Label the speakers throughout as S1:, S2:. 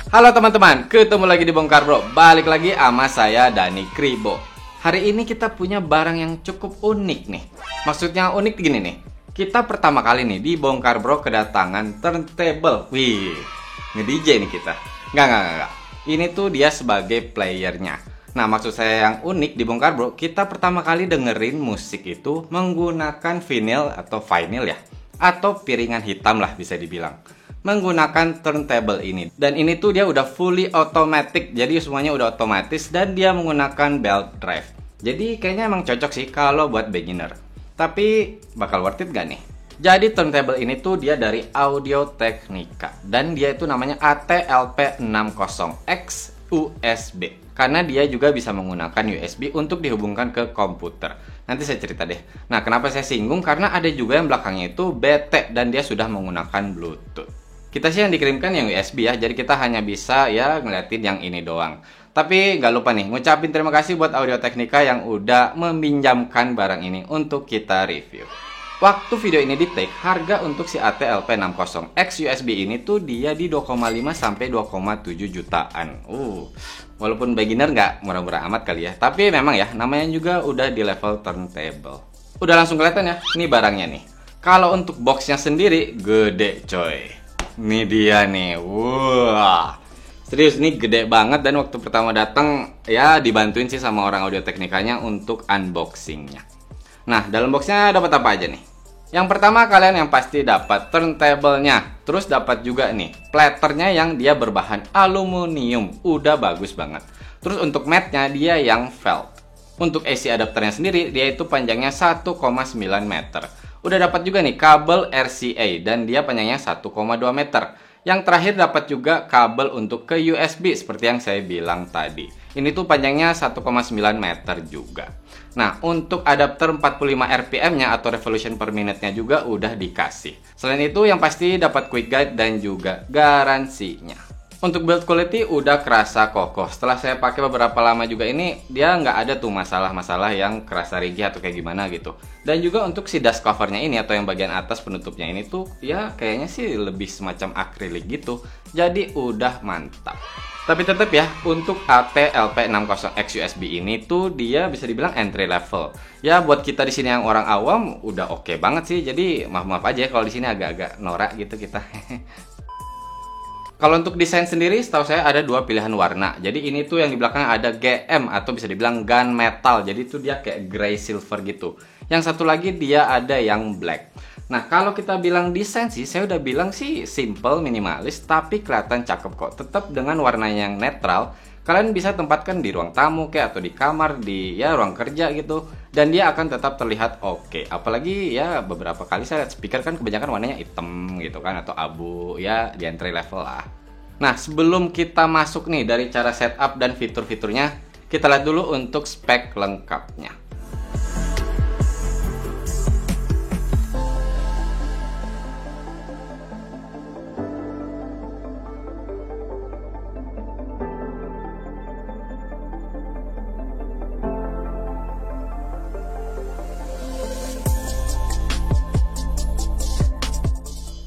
S1: Halo teman-teman, ketemu lagi di Bongkar Bro. Balik lagi sama saya Dani Kribo. Hari ini kita punya barang yang cukup unik nih. Maksudnya unik gini nih. Kita pertama kali nih di Bongkar Bro kedatangan turntable. Wih, nge-DJ nih kita. Enggak. Ini tuh dia sebagai playernya. Nah, maksud saya yang unik di Bongkar Bro, kita pertama kali dengerin musik itu menggunakan vinyl ya, atau piringan hitam lah bisa dibilang, menggunakan turntable ini. Dan ini tuh dia udah fully automatic, jadi semuanya udah otomatis dan dia menggunakan belt drive. Jadi kayaknya emang cocok sih kalau buat beginner. Tapi bakal worth it gak nih? Jadi turntable ini tuh dia dari Audio Technica dan dia itu namanya AT-LP60X USB. Karena dia juga bisa menggunakan USB untuk dihubungkan ke komputer. Nanti saya cerita deh. Nah, kenapa saya singgung? Karena ada juga yang belakangnya itu BT dan dia sudah menggunakan Bluetooth. Kita sih yang dikirimkan yang USB ya, jadi kita hanya bisa ya ngeliatin yang ini doang. Tapi nggak lupa nih, ngucapin terima kasih buat Audio Technica yang udah meminjamkan barang ini untuk kita review. Waktu video ini di-take, harga untuk si AT-LP60X USB ini tuh dia di 2,5 sampai 2,7 jutaan. Walaupun beginner nggak murah-murah amat kali ya. Tapi memang ya, namanya juga udah di level turntable. Udah langsung kelihatan ya, ini barangnya nih. Kalau untuk boxnya sendiri, gede coy. Ini dia nih, wah, serius nih gede banget. Dan waktu pertama datang ya dibantuin sih sama orang Audio Technicanya untuk unboxingnya. Nah, dalam boxnya dapat apa aja nih? Yang pertama kalian yang pasti dapat turntable-nya. Terus dapat juga nih platternya yang dia berbahan aluminium, udah bagus banget. Terus untuk mat-nya dia yang felt. Untuk AC adapternya sendiri dia itu panjangnya 1,9 meter. Udah dapat juga nih kabel RCA dan dia panjangnya 1,2 meter. Yang terakhir dapat juga kabel untuk ke USB seperti yang saya bilang tadi. Ini tuh panjangnya 1,9 meter juga. Nah, untuk adapter 45 RPM-nya atau revolution per minute-nya juga udah dikasih. Selain itu yang pasti dapat quick guide dan juga garansinya. Untuk build quality udah kerasa kokoh. Setelah saya pakai beberapa lama juga ini, dia nggak ada tuh masalah-masalah yang kerasa ringgih atau kayak gimana gitu. Dan juga untuk si dust covernya ini atau yang bagian atas penutupnya ini tuh ya kayaknya sih lebih semacam akrilik gitu. Jadi udah mantap. Tapi tetap ya, untuk AT-LP60X USB ini tuh dia bisa dibilang entry level. Ya buat kita di sini yang orang awam udah oke banget sih. Jadi maaf aja ya kalau di sini agak-agak norak gitu kita. Kalau untuk desain sendiri, setahu saya ada dua pilihan warna. Jadi ini tuh yang di belakang ada GM atau bisa dibilang gunmetal. Jadi itu dia kayak grey silver gitu. Yang satu lagi dia ada yang black. Nah, kalau kita bilang desain sih, saya udah bilang sih simple, minimalis, tapi kelihatan cakep kok. Tetap dengan warna yang netral. Kalian bisa tempatkan di ruang tamu kayak atau di kamar, di ya ruang kerja gitu. Dan dia akan tetap terlihat oke. Apalagi ya beberapa kali saya lihat speaker kan kebanyakan warnanya hitam gitu kan atau abu ya di entry level lah. Nah, sebelum kita masuk nih dari cara setup dan fitur-fiturnya, kita lihat dulu untuk spek lengkapnya.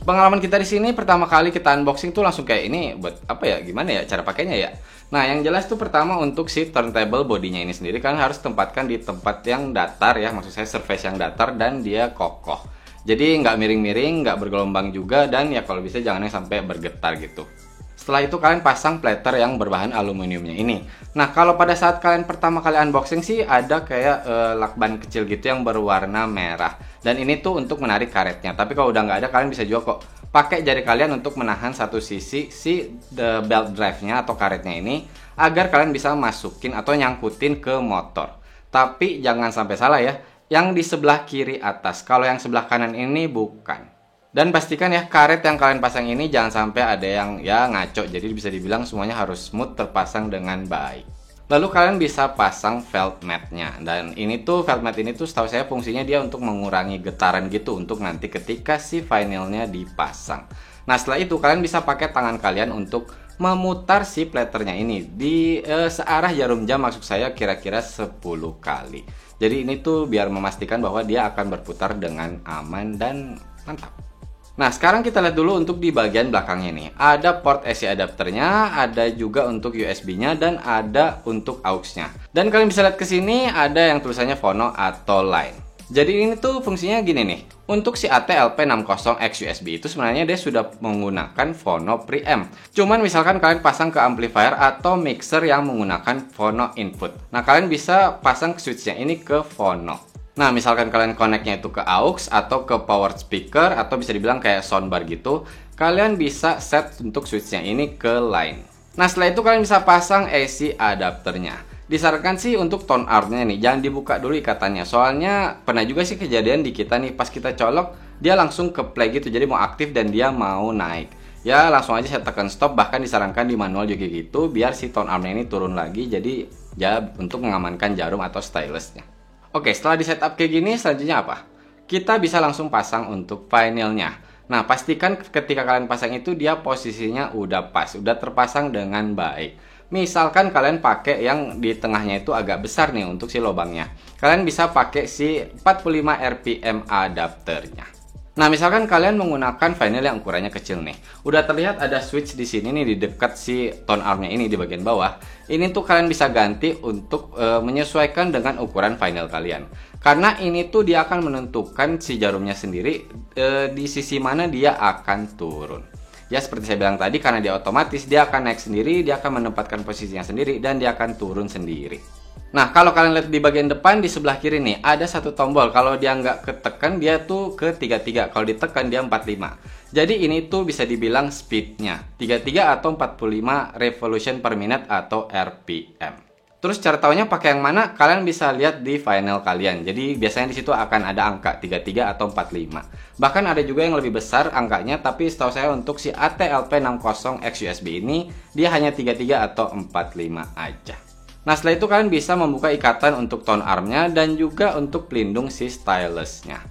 S1: Pengalaman kita di sini pertama kali kita unboxing tuh langsung kayak ini buat apa ya, gimana ya cara pakainya ya. Nah, yang jelas tuh pertama untuk si turntable bodinya ini sendiri kan harus tempatkan di tempat yang datar ya, maksud saya surface yang datar dan dia kokoh. Jadi nggak miring-miring, nggak bergelombang juga, dan ya kalau bisa jangan sampai bergetar gitu. Setelah itu kalian pasang platter yang berbahan aluminiumnya ini. Nah, kalau pada saat kalian pertama kali unboxing sih ada kayak lakban kecil gitu yang berwarna merah. Dan ini tuh untuk menarik karetnya. Tapi kalau udah nggak ada, kalian bisa juga kok pakai jari kalian untuk menahan satu sisi si the belt drive-nya atau karetnya ini agar kalian bisa masukin atau nyangkutin ke motor. Tapi jangan sampai salah ya, yang di sebelah kiri atas. Kalau yang sebelah kanan ini bukan. Dan pastikan ya karet yang kalian pasang ini jangan sampai ada yang ya ngaco. Jadi bisa dibilang semuanya harus smooth terpasang dengan baik. Lalu kalian bisa pasang felt mat-nya. Dan ini tuh felt mat ini tuh setahu saya fungsinya dia untuk mengurangi getaran gitu untuk nanti ketika si vinylnya dipasang. Nah, setelah itu kalian bisa pakai tangan kalian untuk memutar si platternya ini di searah jarum jam, maksud saya kira-kira 10 kali. Jadi ini tuh biar memastikan bahwa dia akan berputar dengan aman dan mantap. Nah, sekarang kita lihat dulu untuk di bagian belakangnya nih. Ada port AC adapternya, ada juga untuk USB-nya, dan ada untuk aux-nya. Dan kalian bisa lihat ke sini ada yang tulisannya phono atau line. Jadi ini tuh fungsinya gini nih. Untuk si AT-LP60X USB itu sebenarnya dia sudah menggunakan phono preamp. Cuman misalkan kalian pasang ke amplifier atau mixer yang menggunakan phono input. Nah, kalian bisa pasang switch-nya ini ke phono. Nah, misalkan kalian connect-nya itu ke aux atau ke power speaker atau bisa dibilang kayak soundbar gitu, kalian bisa set untuk switch-nya ini ke line. Nah, setelah itu kalian bisa pasang AC adapternya. Disarankan sih untuk tone arm-nya nih, jangan dibuka dulu ikatannya. Soalnya pernah juga sih kejadian di kita nih, pas kita colok, dia langsung ke play gitu, jadi mau aktif dan dia mau naik. Ya, langsung aja saya tekan stop, bahkan disarankan di manual juga gitu, biar si tone arm-nya ini turun lagi, jadi ya untuk mengamankan jarum atau stylus-nya. Oke, setelah di setup kayak gini, selanjutnya apa? Kita bisa langsung pasang untuk vinylnya. Nah, pastikan ketika kalian pasang itu dia posisinya udah pas, udah terpasang dengan baik. Misalkan kalian pakai yang di tengahnya itu agak besar nih untuk si lubangnya. Kalian bisa pakai si 45 RPM adapternya. Nah, misalkan kalian menggunakan vinyl yang ukurannya kecil nih. Udah terlihat ada switch di sini nih di dekat si tone armnya ini di bagian bawah. Ini tuh kalian bisa ganti untuk menyesuaikan dengan ukuran vinyl kalian. Karena ini tuh dia akan menentukan si jarumnya sendiri di sisi mana dia akan turun. Ya, seperti saya bilang tadi, karena dia otomatis, dia akan naik sendiri, dia akan menempatkan posisinya sendiri, dan dia akan turun sendiri. Nah, kalau kalian lihat di bagian depan, di sebelah kiri nih, ada satu tombol. Kalau dia nggak ketekan, dia tuh ke 33. Kalau ditekan, dia 45. Jadi ini tuh bisa dibilang speednya. 33 atau 45 revolution per minute atau RPM. Terus cara taunya pakai yang mana? Kalian bisa lihat di vinyl kalian. Jadi biasanya di situ akan ada angka 33 atau 45. Bahkan ada juga yang lebih besar angkanya, tapi setahu saya untuk si AT-LP60X USB ini dia hanya 33 atau 45 aja. Nah, setelah itu kalian bisa membuka ikatan untuk tone armnya dan juga untuk pelindung si stylusnya.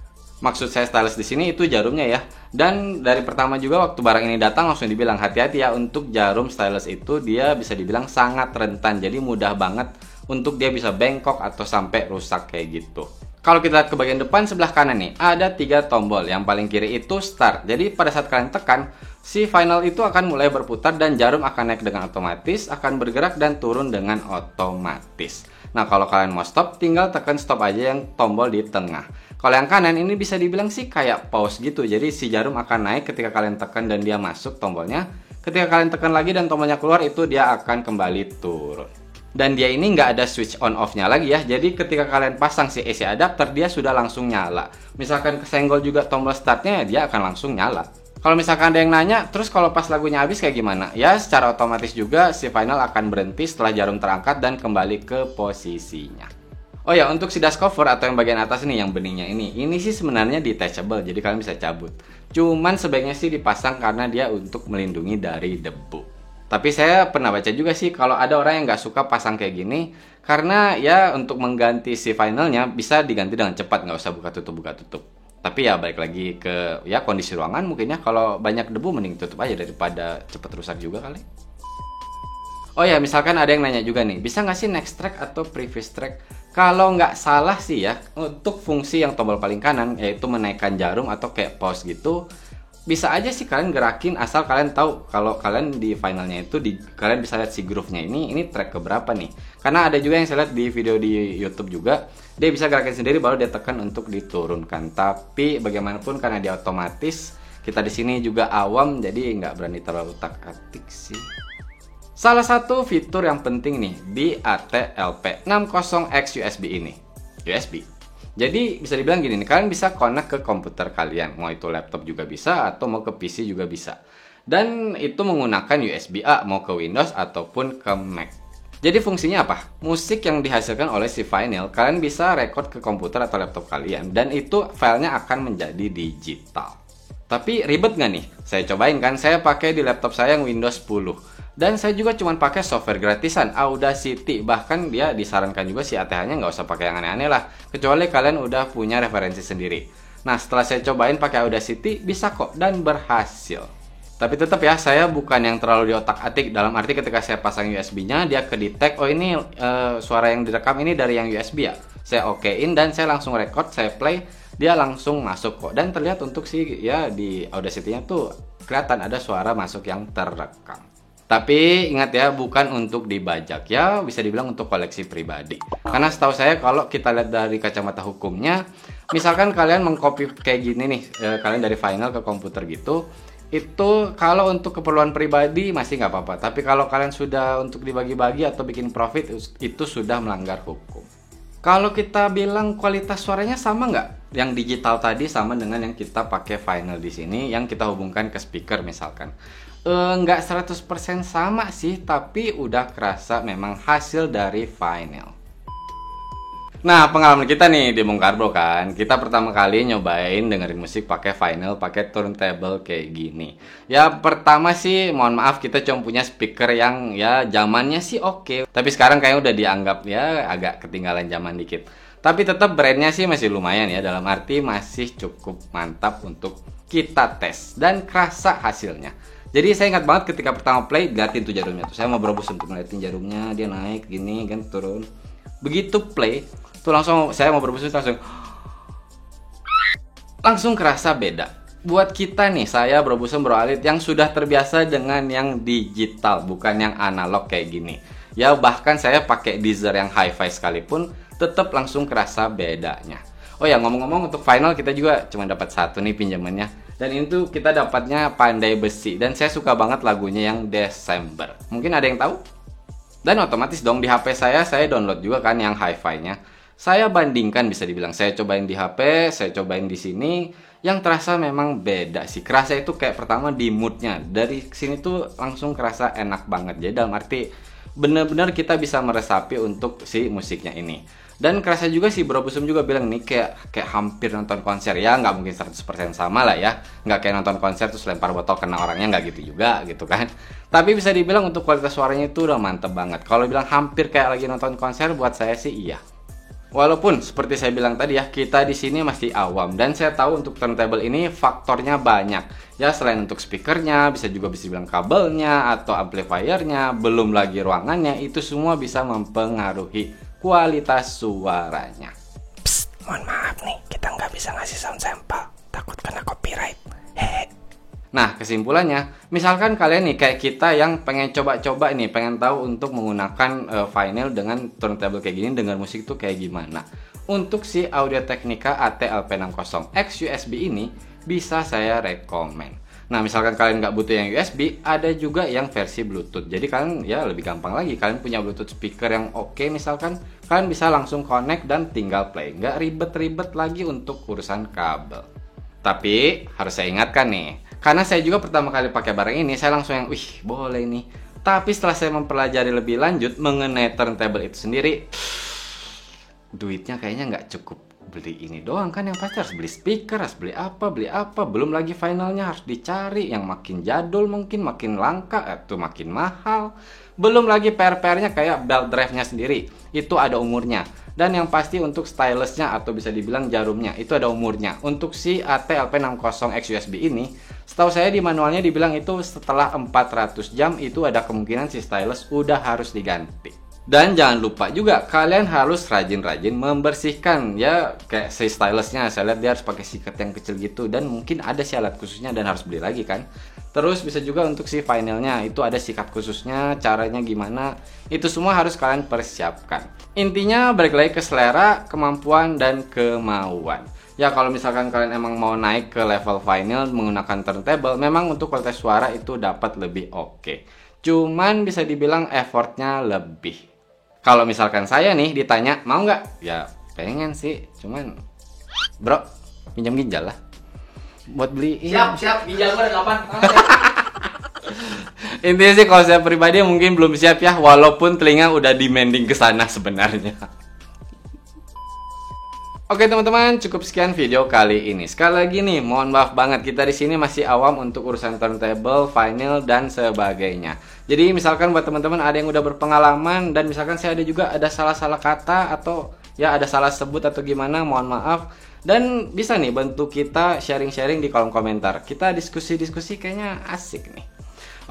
S1: Maksud saya stylus di sini itu jarumnya ya. Dan dari pertama juga waktu barang ini datang langsung dibilang hati-hati ya, untuk jarum stylus itu dia bisa dibilang sangat rentan. Jadi mudah banget untuk dia bisa bengkok atau sampai rusak kayak gitu. Kalau kita lihat ke bagian depan sebelah kanan nih, ada 3 tombol. Yang paling kiri itu start. Jadi pada saat kalian tekan, si vinyl itu akan mulai berputar dan jarum akan naik dengan otomatis, akan bergerak dan turun dengan otomatis. Nah, kalau kalian mau stop, tinggal tekan stop aja yang tombol di tengah. Kalau yang kanan ini bisa dibilang sih kayak pause gitu. Jadi si jarum akan naik ketika kalian tekan dan dia masuk tombolnya. Ketika kalian tekan lagi dan tombolnya keluar, itu dia akan kembali turun. Dan dia ini nggak ada switch on off-nya lagi ya. Jadi ketika kalian pasang si AC adapter, dia sudah langsung nyala. Misalkan kesenggol juga tombol startnya, dia akan langsung nyala. Kalau misalkan ada yang nanya, terus kalau pas lagunya habis kayak gimana? Ya, secara otomatis juga si vinyl akan berhenti setelah jarum terangkat dan kembali ke posisinya. Oh ya, untuk si dust cover atau yang bagian atas nih, yang beningnya ini sih sebenarnya detachable, jadi kalian bisa cabut. Cuman sebaiknya sih dipasang karena dia untuk melindungi dari debu. Tapi saya pernah baca juga sih kalau ada orang yang nggak suka pasang kayak gini, karena ya untuk mengganti si vinylnya bisa diganti dengan cepat, nggak usah buka tutup. Tapi ya balik lagi ke ya kondisi ruangan mungkin ya, kalau banyak debu mending tutup aja daripada cepet rusak juga kali. Oh ya, misalkan ada yang nanya juga nih, bisa nggak sih next track atau previous track? Kalau nggak salah sih ya, untuk fungsi yang tombol paling kanan, yaitu menaikkan jarum atau kayak pause gitu, bisa aja sih kalian gerakin asal kalian tahu kalau kalian di finalnya itu kalian bisa lihat si groove-nya ini track keberapa nih. Karena ada juga yang saya lihat di video di YouTube juga, dia bisa gerakin sendiri baru dia tekan untuk diturunkan. Tapi bagaimanapun karena dia otomatis, kita di sini juga awam jadi nggak berani terlalu utak-atik sih. Salah satu fitur yang penting nih di AT-LP60X USB ini, USB. Jadi bisa dibilang gini nih, kalian bisa connect ke komputer kalian, mau itu laptop juga bisa atau mau ke PC juga bisa. Dan itu menggunakan USB A, mau ke Windows ataupun ke Mac. Jadi fungsinya apa? Musik yang dihasilkan oleh si vinyl, kalian bisa record ke komputer atau laptop kalian, dan itu filenya akan menjadi digital. Tapi ribet nggak nih? Saya cobain kan, saya pakai di laptop saya yang Windows 10. Dan saya juga cuma pakai software gratisan, Audacity. Bahkan dia disarankan juga si ATH-nya nggak usah pakai yang aneh-aneh lah, kecuali kalian udah punya referensi sendiri. Nah, setelah saya cobain pakai Audacity, bisa kok dan berhasil. Tapi tetap ya, saya bukan yang terlalu diotak-atik. Dalam arti ketika saya pasang USB-nya, dia kedetek, oh ini suara yang direkam ini dari yang USB ya. Saya okein dan saya langsung record, saya play. dia langsung masuk kok. Dan terlihat untuk ya di Audacity-nya tuh kelihatan ada suara masuk yang terekam. Tapi ingat ya, bukan untuk dibajak ya, bisa dibilang untuk koleksi pribadi. Karena setahu saya kalau kita lihat dari kacamata hukumnya, misalkan kalian mengcopy kayak gini nih, kalian dari Final ke komputer gitu, itu kalau untuk keperluan pribadi masih nggak apa-apa. Tapi kalau kalian sudah untuk dibagi-bagi atau bikin profit, itu sudah melanggar hukum. Kalau kita bilang kualitas suaranya sama nggak? Yang digital tadi sama dengan yang kita pakai Final di sini, yang kita hubungkan ke speaker misalkan. Nggak 100% sama sih, tapi udah kerasa memang hasil dari Final. Nah, pengalaman kita nih di Bongkar Bro kan, kita pertama kali nyobain dengerin musik pakai Final, pakai turntable kayak gini. Ya pertama sih, mohon maaf kita cuma punya speaker yang ya zamannya sih oke. Tapi sekarang kayaknya udah dianggap ya agak ketinggalan zaman dikit. Tapi tetap brandnya sih masih lumayan ya, dalam arti masih cukup mantap untuk kita tes dan kerasa hasilnya. Jadi saya ingat banget ketika pertama play, liatin tuh jarumnya tuh. Saya mau berobos untuk ngeliatin jarumnya, dia naik gini kan turun. Begitu play, tuh langsung saya mau berobos langsung kerasa beda. Buat kita nih, saya Brobusem Bro Alit yang sudah terbiasa dengan yang digital, bukan yang analog kayak gini. Ya bahkan saya pakai Deezer yang hi-fi sekalipun, tetap langsung kerasa bedanya. Oh ya, ngomong-ngomong untuk Final kita juga cuma dapat satu nih pinjamannya. Dan ini tuh kita dapatnya Pandai Besi. Dan saya suka banget lagunya yang Desember. Mungkin ada yang tahu? Dan otomatis dong di HP saya download juga kan yang hi-fi-nya. Saya bandingkan, bisa dibilang saya cobain di HP, saya cobain di sini. Yang terasa memang beda sih. Kerasa itu kayak pertama di moodnya. Dari sini tuh langsung kerasa enak banget. Jadi dalam arti bener-bener kita bisa meresapi untuk si musiknya ini. Dan kerasa juga sih Bro Busem juga bilang nih kayak hampir nonton konser ya, nggak mungkin 100% sama lah ya, nggak kayak nonton konser terus lempar botol kena orangnya, nggak gitu juga gitu kan. Tapi bisa dibilang untuk kualitas suaranya itu udah mantep banget. Kalau bilang hampir kayak lagi nonton konser, buat saya sih iya. Walaupun seperti saya bilang tadi ya, kita di sini masih awam dan saya tahu untuk turntable ini faktornya banyak. Ya selain untuk speakernya, bisa dibilang kabelnya atau amplifiernya, belum lagi ruangannya, itu semua bisa mempengaruhi kualitas suaranya.
S2: Psst, mohon maaf nih, kita nggak bisa ngasih sound sample, takut kena copyright. Hehe.
S1: Nah, kesimpulannya, misalkan kalian nih kayak kita yang pengen coba-coba nih, pengen tahu untuk menggunakan vinyl dengan turntable kayak gini, dengar musik tuh kayak gimana. Untuk si Audio-Technica AT-LP60X USB ini, bisa saya rekomen. Nah, misalkan kalian nggak butuh yang USB, ada juga yang versi Bluetooth. Jadi kalian ya lebih gampang lagi. Kalian punya Bluetooth speaker yang oke, misalkan kalian bisa langsung connect dan tinggal play. Nggak ribet-ribet lagi untuk urusan kabel. Tapi harus saya ingatkan nih, karena saya juga pertama kali pakai barang ini, saya langsung yang, wih boleh nih. Tapi setelah saya mempelajari lebih lanjut mengenai turntable itu sendiri, duitnya kayaknya nggak cukup beli ini doang kan, yang pasti harus beli speaker, harus beli apa, belum lagi finalnya harus dicari yang makin jadul, mungkin makin langka atau makin mahal, belum lagi PR-nya kayak belt drive-nya sendiri itu ada umurnya, dan yang pasti untuk stylus-nya atau bisa dibilang jarumnya itu ada umurnya. Untuk si AT-LP60X USB ini, setahu saya di manualnya dibilang itu setelah 400 jam itu ada kemungkinan si stylus udah harus diganti. Dan jangan lupa juga kalian harus rajin-rajin membersihkan ya, kayak si stylusnya saya lihat dia harus pakai sikat yang kecil gitu, dan mungkin ada si alat khususnya dan harus beli lagi kan. Terus bisa juga untuk si vinylnya itu ada sikat khususnya, caranya gimana, itu semua harus kalian persiapkan. Intinya balik lagi ke selera, kemampuan, dan kemauan. Ya kalau misalkan kalian emang mau naik ke level vinyl menggunakan turntable, memang untuk kualitas suara itu dapat lebih oke. Cuman bisa dibilang effortnya lebih. Kalau misalkan saya nih ditanya mau nggak? Ya pengen sih, cuman bro pinjam ginjal lah buat beli.
S3: Siap ginjal gue ada 8.
S1: Intinya sih kalau saya pribadi mungkin belum siap ya, walaupun telinga udah demanding ke sana sebenarnya. Oke teman-teman, cukup sekian video kali ini. Sekali lagi nih, mohon maaf banget kita di sini masih awam untuk urusan turntable, vinyl, dan sebagainya. Jadi misalkan buat teman-teman ada yang udah berpengalaman dan misalkan saya ada salah-salah kata atau ya ada salah sebut atau gimana, mohon maaf. Dan bisa nih bantu kita sharing-sharing di kolom komentar. Kita diskusi-diskusi kayaknya asik nih.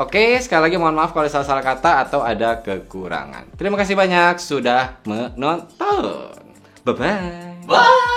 S1: Oke, sekali lagi mohon maaf kalau ada salah-salah kata atau ada kekurangan. Terima kasih banyak sudah menonton. Bye-bye.
S3: Bye.